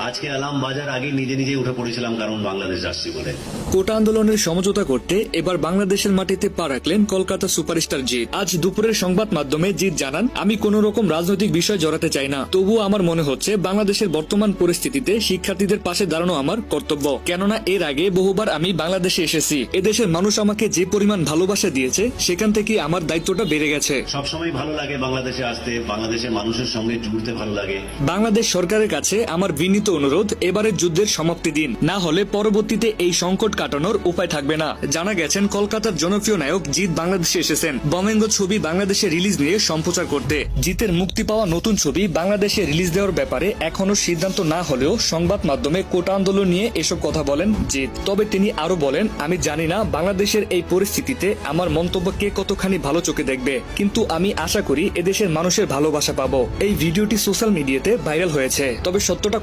আজকে অ্যালার্ম বাজার আগে নিজে নিজে উঠে পড়েছিলাম, কারণ বাংলাদেশ আসছি বলে। কোটা আন্দোলনের সমঝোতা করতে এবার বাংলাদেশের মাটিতে পা রাখলেন কলকাতা সুপারস্টার জিৎ। আজ দুপুরের সংবাদ মাধ্যমে জিৎ জানান, আমি কোন রকম রাজনৈতিক বিষয় জড়াতে চাই না, তবুও আমার মনে হচ্ছে বাংলাদেশের বর্তমান পরিস্থিতিতে শিক্ষার্থীদের পাশে দাঁড়ানো আমার কর্তব্য। কেননা এর আগে বহুবার আমি বাংলাদেশে এসেছি, এদেশের মানুষ আমাকে যে পরিমাণ ভালোবাসা দিয়েছে সেখান থেকে আমার দায়িত্বটা বেড়ে গেছে। সবসময় ভালো লাগে বাংলাদেশে আসতে, বাংলাদেশের মানুষের সঙ্গে জুড়তে ভালো লাগে। বাংলাদেশ সরকারের কাছে আমার বিনীত অনুরোধ, এবারের যুদ্ধের সমাপ্তি দিন, না হলে পরবর্তীতে এই সংকট কাটানোর উপায় থাকবে না। জানা গেছেন কলকাতার জনপ্রিয় নায়ক জিৎ বাংলাদেশে এসেছেন বমেঙ্গ ছবি বাংলাদেশে রিলিজ নিয়ে সম্প্রচার করতে। জিতের মুক্তি পাওয়া নতুন ছবি বাংলাদেশে রিলিজ দেওয়ার ব্যাপারে এখনো সিদ্ধান্ত না হলেও সংবাদ মাধ্যমে কোটা আন্দোলন নিয়ে এসব কথা বলেন জিৎ। তবে তিনি আরো বলেন, আমি জানি না বাংলাদেশের এই পরিস্থিতিতে আমার মন্তব্য কে কতখানি ভালো চোখে দেখবে, কিন্তু আমি আশা করি এদেশের মানুষের ভালোবাসা পাবো। এই ভিডিওটি সোশ্যাল মিডিয়াতে ভাইরাল হয়েছে, তবে সত্যটা